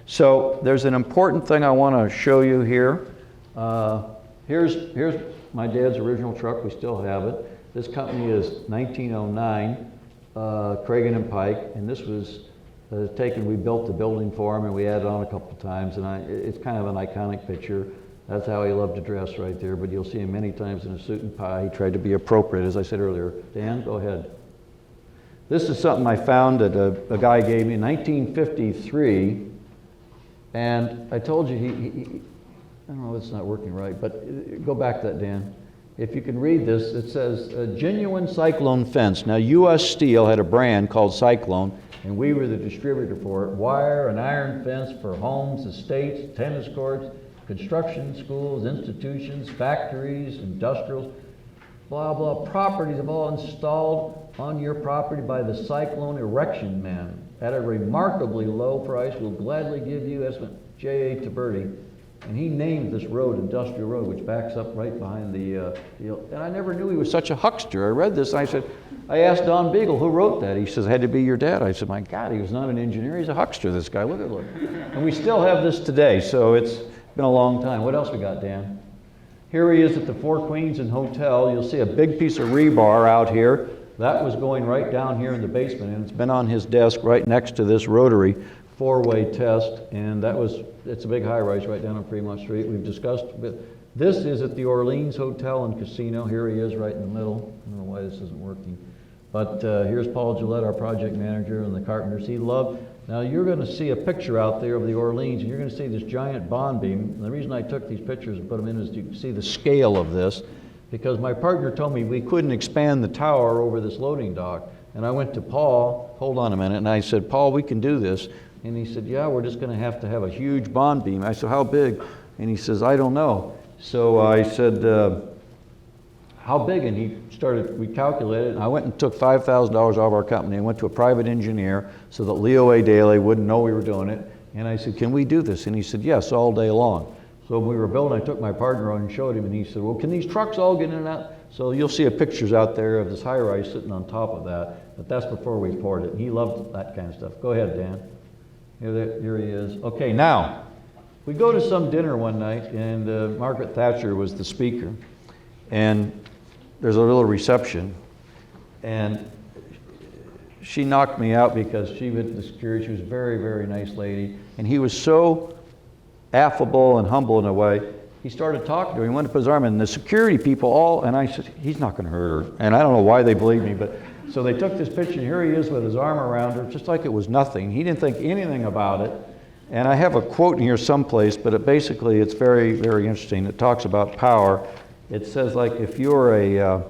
So there's an important thing I want to show you here. Here's my dad's original truck. We still have it. This company is 1909, Cragen and Pike, and this was taken. We built the building for him, and we added on a couple times, and it's kind of an iconic picture. That's how he loved to dress right there, but you'll see him many times in a suit and tie. He tried to be appropriate, as I said earlier. Dan, go ahead. This is something I found that a guy gave me in 1953, and I told you I don't know if it's not working right, but go back to that, Dan. If you can read this, it says, a genuine Cyclone fence. Now, U.S. Steel had a brand called Cyclone, and we were the distributor for it. Wire and iron fence for homes, estates, tennis courts, construction, schools, institutions, factories, industrials, blah, blah. Properties have all installed on your property by the Cyclone erection man at a remarkably low price. We'll gladly give you, that's J.A. Tiberti. And he named this road Industrial Road, which backs up right behind the and I never knew he was such a huckster. I read this and I asked Don Beagle, who wrote that? He says, it had to be your dad. I said, my God, he was not an engineer, he's a huckster, this guy, look. And we still have this today, so it's been a long time. What else we got, Dan? Here he is at the Four Queens Inn Hotel. You'll see a big piece of rebar out here. That was going right down here in the basement, and it's been on his desk right next to this rotary four-way test, and it's a big high-rise right down on Fremont Street. We've discussed, this is at the Orleans Hotel and Casino. Here he is right in the middle. I don't know why this isn't working. But here's Paul Gillette, our project manager, and the carpenters he loved. Now you're going to see a picture out there of the Orleans, and you're going to see this giant bond beam. And the reason I took these pictures and put them in is to see the scale of this, because my partner told me we couldn't expand the tower over this loading dock. And I went to Paul, hold on a minute, and I said, Paul, we can do this. And he said, yeah, we're just going to have a huge bond beam. I said, how big? And he says, I don't know. So I said, how big? And we calculated, and I went and took $5,000 off our company and went to a private engineer so that Leo A. Daly wouldn't know we were doing it. And I said, can we do this? And he said, yes, all day long. So when we were building, I took my partner on and showed him, and he said, well, can these trucks all get in and out? So you'll see pictures out there of this high-rise sitting on top of that, but that's before we poured it. And he loved that kind of stuff. Go ahead, Dan. Here he is. Okay, now, we go to some dinner one night, and Margaret Thatcher was the speaker, and there's a little reception, and she knocked me out because she was the security. She was a very, very nice lady, and he was so affable and humble in a way. He started talking to her. He went to put his arm in, and the security people and I said, he's not going to hurt her. And I don't know why they believe me, but so they took this picture, and here he is with his arm around her, just like it was nothing. He didn't think anything about it. And I have a quote in here someplace, but it's very, very interesting. It talks about power. It says, like, if you're I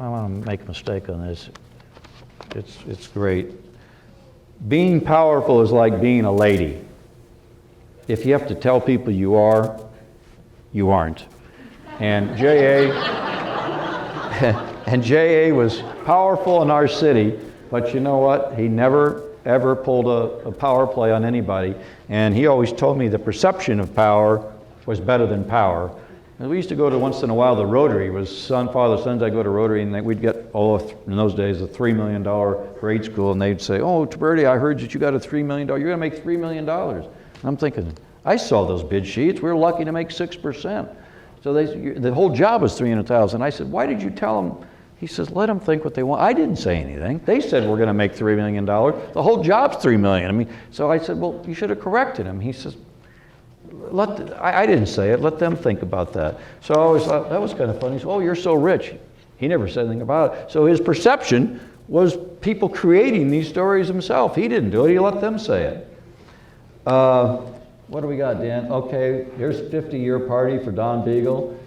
want to make a mistake on this. It's great. Being powerful is like being a lady. If you have to tell people you are, you aren't. And J.A. was powerful in our city, but you know what? He never, ever pulled a power play on anybody. And he always told me the perception of power was better than power. And we used to go to, once in a while, the Rotary. It was father, sons. I'd go to Rotary, and we'd get, in those days, a $3 million grade school, and they'd say, oh, Tiberti, I heard that you got a $3 million. You're going to make $3 million. And I'm thinking, I saw those bid sheets. We were lucky to make 6%. So the whole job was $300,000. I said, why did you tell them? He says, let them think what they want. I didn't say anything. They said we're going to make $3 million. The whole job's $3 million. So I said, well, you should have corrected him. He says, I didn't say it. Let them think about that. So I always thought that was kind of funny. He said, oh, you're so rich. He never said anything about it. So his perception was people creating these stories himself. He didn't do it. He let them say it. What do we got, Dan? Okay, here's a 50-year party for Don Beagle.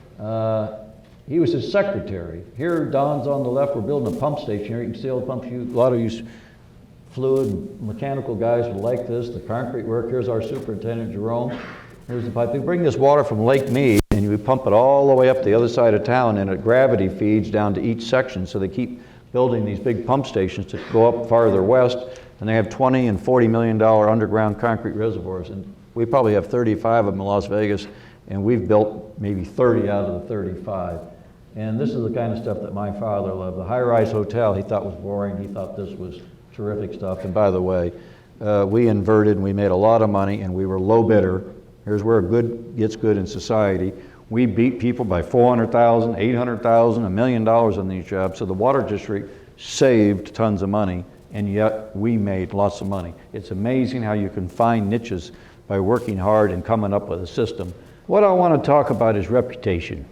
He was his secretary. Here, Don's on the left. We're building a pump station here. You can see all the pumps. A lot of you fluid mechanical guys will like this. The concrete work. Here's our superintendent, Jerome. Here's the pipe. We bring this water from Lake Mead, and we pump it all the way up the other side of town, and it gravity feeds down to each section. So they keep building these big pump stations to go up farther west, and they have $20 and $40 million underground concrete reservoirs. And we probably have 35 of them in Las Vegas, and we've built maybe 30 out of the 35. And this is the kind of stuff that my father loved. The high-rise hotel he thought was boring. He thought this was Terrific stuff. And by the way, we inverted and we made a lot of money and we were low bidder. Here's where good gets good in society. We beat people by $400,000, $800,000, $1 million on these jobs. So the water district saved tons of money, and yet we made lots of money. It's amazing how you can find niches by working hard and coming up with a system. What I want to talk about is reputation.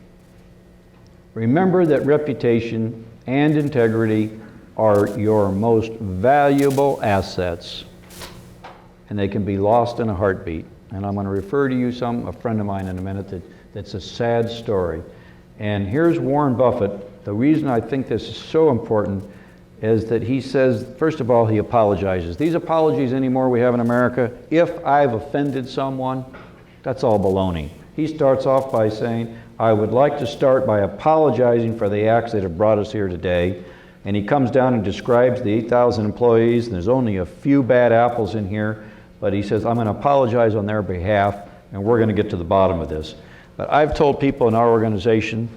Remember that reputation and integrity are your most valuable assets, and they can be lost in a heartbeat. And I'm going to refer to you a friend of mine in a minute that's a sad story. And here's Warren Buffett. The reason I think this is so important is that he says, first of all, he apologizes. These apologies anymore we have in America, if I've offended someone, that's all baloney. He starts off by saying, I would like to start by apologizing for the acts that have brought us here today. And he comes down and describes the 8,000 employees, and there's only a few bad apples in here, but he says, I'm going to apologize on their behalf, and we're going to get to the bottom of this. But I've told people in our organization,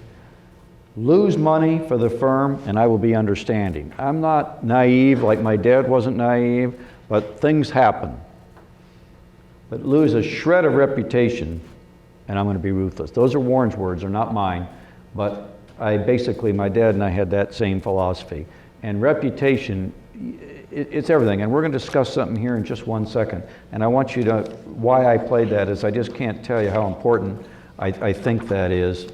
lose money for the firm, and I will be understanding. I'm not naive like my dad wasn't naive, but things happen. But lose a shred of reputation, and I'm going to be ruthless. Those are Warren's words, they're not mine. But my dad and I had that same philosophy. And reputation, it's everything. And we're going to discuss something here in just 1 second. And I want you to, why I played that is I just can't tell you how important I think that is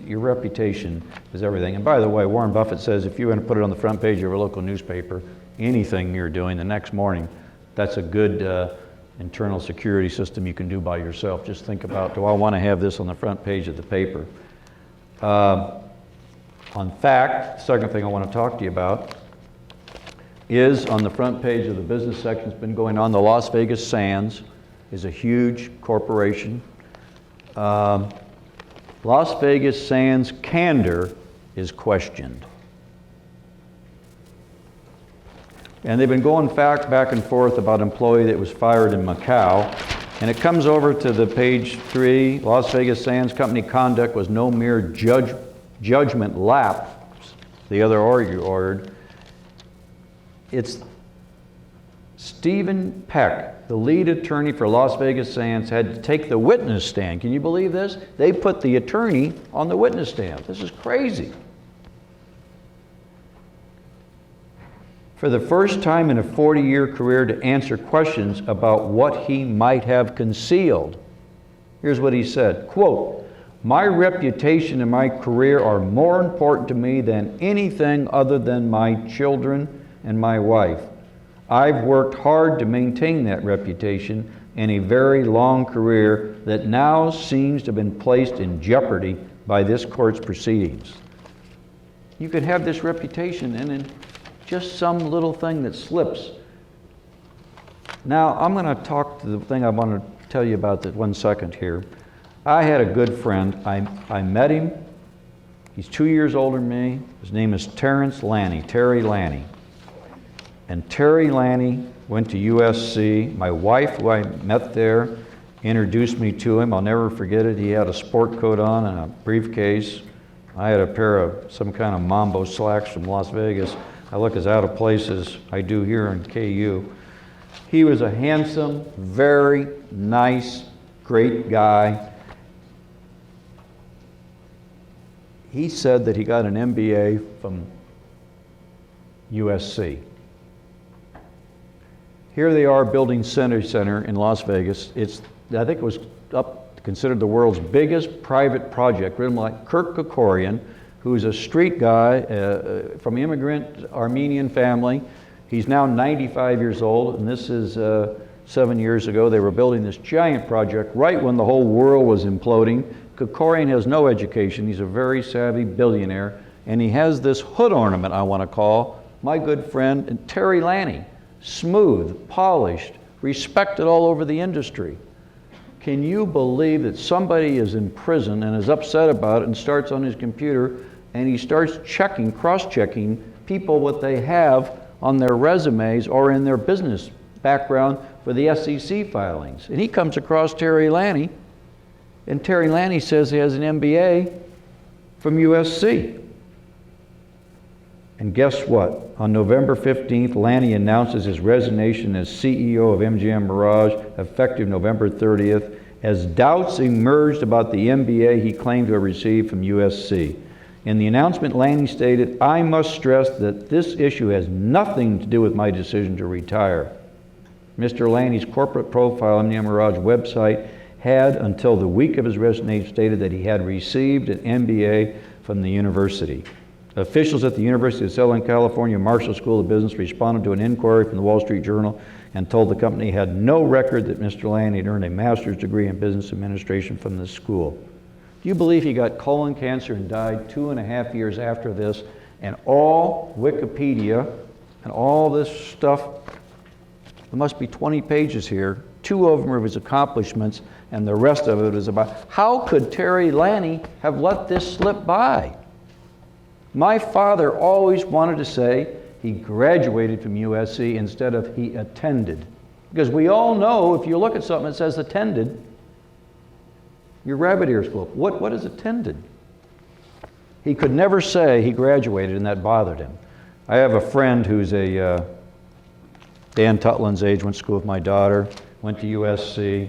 your reputation is everything. And by the way, Warren Buffett says if you want to put it on the front page of your local newspaper, anything you're doing the next morning, that's a good internal security system you can do by yourself. Just think about, do I want to have this on the front page of the paper? On fact, the second thing I want to talk to you about is on the front page of the business section. It's been going on. The Las Vegas Sands is a huge corporation. Las Vegas Sands' candor is questioned. And they've been going back and forth about an employee that was fired in Macau. And it comes over to the page 3, Las Vegas Sands Company conduct was no mere judgment lapse, the other ordered. It's Stephen Peck, the lead attorney for Las Vegas Sands, had to take the witness stand. Can you believe this? They put the attorney on the witness stand. This is crazy. For the first time in a 40-year career to answer questions about what he might have concealed. Here's what he said, quote, my reputation and my career are more important to me than anything other than my children and my wife. I've worked hard to maintain that reputation in a very long career that now seems to have been placed in jeopardy by this court's proceedings. You could have this reputation and then just some little thing that slips. Now, I'm going to talk to the thing I want to tell you about that 1 second here. I had a good friend. I met him. He's 2 years older than me. His name is Terry Lanny. And Terry Lanny went to USC. My wife, who I met there, introduced me to him. I'll never forget it. He had a sport coat on and a briefcase. I had a pair of some kind of Mambo slacks from Las Vegas. I look as out of place as I do here in KU. He was a handsome, very nice, great guy. He said that he got an MBA from USC. Here they are building Center in Las Vegas. I think it was considered the world's biggest private project, written by Kirk Kerkorian, who's a street guy from an immigrant Armenian family. He's now 95 years old, and this is 7 years ago. They were building this giant project right when the whole world was imploding. Kerkorian has no education. He's a very savvy billionaire, and he has this hood ornament I want to call my good friend Terry Lanny. Smooth, polished, respected all over the industry. Can you believe that somebody is in prison and is upset about it and starts on his computer and he starts cross-checking people what they have on their resumes or in their business background for the SEC filings? And he comes across Terry Lanny, and Terry Lanny says he has an MBA from USC. And guess what? On November 15th, Lanny announces his resignation as CEO of MGM Mirage, effective November 30th, as doubts emerged about the MBA he claimed to have received from USC. In the announcement, Lanny stated, "I must stress that this issue has nothing to do with my decision to retire." Mr. Lanny's corporate profile on the Mirage website had, until the week of his resignation, stated that he had received an MBA from the university. Officials at the University of Southern California Marshall School of Business responded to an inquiry from the Wall Street Journal and told the company had no record that Mr. Lanny had earned a master's degree in business administration from this school. Do you believe he got colon cancer and died 2.5 years after this? And all Wikipedia and all this stuff, there must be 20 pages here. 2 of them are his accomplishments, and the rest of it is about how could Terry Lanny have let this slip by? My father always wanted to say he graduated from USC instead of he attended. Because we all know if you look at something that says attended, your rabbit ears go up. What is attended? He could never say he graduated, and that bothered him. I have a friend who's Dan Tutlin's age, went to school with my daughter, went to USC.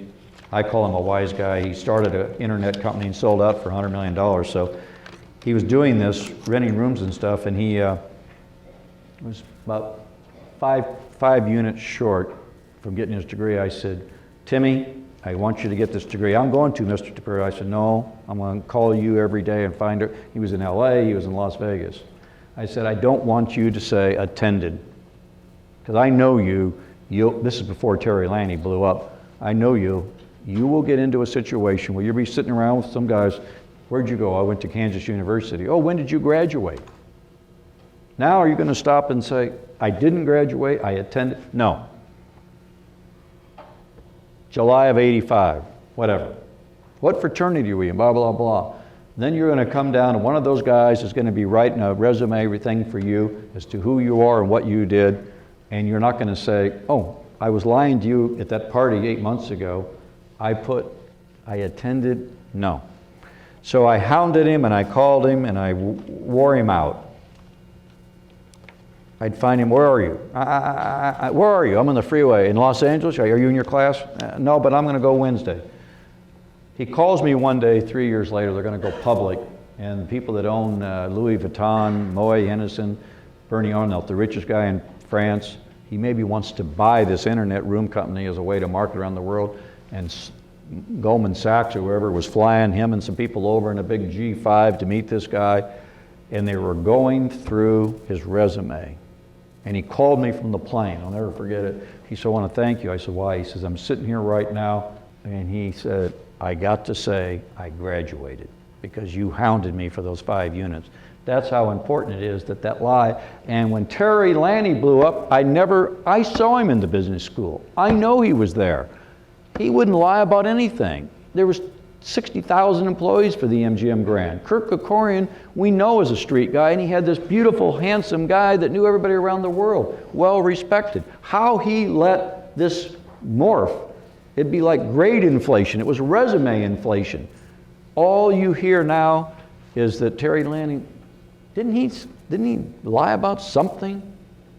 I call him a wise guy. He started an internet company and sold out for $100 million. So he was doing this, renting rooms and stuff, and he was about five units short from getting his degree. I said, "Timmy, I want you to get this degree." "I'm going to, Mr. Tiberti." I said, "No, I'm going to call you every day and find her." He was in LA, he was in Las Vegas. I said, "I don't want you to say attended, because I know this is before Terry Lanny blew up. I know you will get into a situation where you'll be sitting around with some guys. 'Where'd you go?' 'I went to Kansas University.' 'Oh, when did you graduate?' Now are you going to stop and say, 'I didn't graduate, I attended'? No. July of '85, whatever. 'What fraternity were you in?' Blah, blah, blah. Then you're going to come down, and one of those guys is going to be writing a resume, everything for you as to who you are and what you did, and you're not going to say, 'Oh, I was lying to you at that party 8 months ago. I attended.' No. So I hounded him, and I called him, and I wore him out. I'd find him, 'Where are you?' Where are you?' 'I'm on the freeway.' 'In Los Angeles? Are you in your class?' 'No, but I'm going to go Wednesday.' He calls me one day, 3 years later, they're going to go public, and the people that own Louis Vuitton, Moët Hennessy, Bernie Arnault, the richest guy in France, he maybe wants to buy this internet room company as a way to market around the world, and Goldman Sachs or whoever was flying him and some people over in a big G5 to meet this guy, and they were going through his resume. And he called me from the plane. I'll never forget it. He said, "I want to thank you." I said, "Why?" He says, "I'm sitting here right now," and he said, "I got to say I graduated because you hounded me for those 5 units." That's how important it is that lie. And when Terry Lanny blew up, I saw him in the business school. I know he was there. He wouldn't lie about anything. There was 60,000 employees for the MGM Grand. Kirk Kerkorian, we know, is a street guy, and he had this beautiful, handsome guy that knew everybody around the world, well respected. How he let this morph, it'd be like grade inflation. It was resume inflation. All you hear now is that Terry Lanny, didn't he lie about something?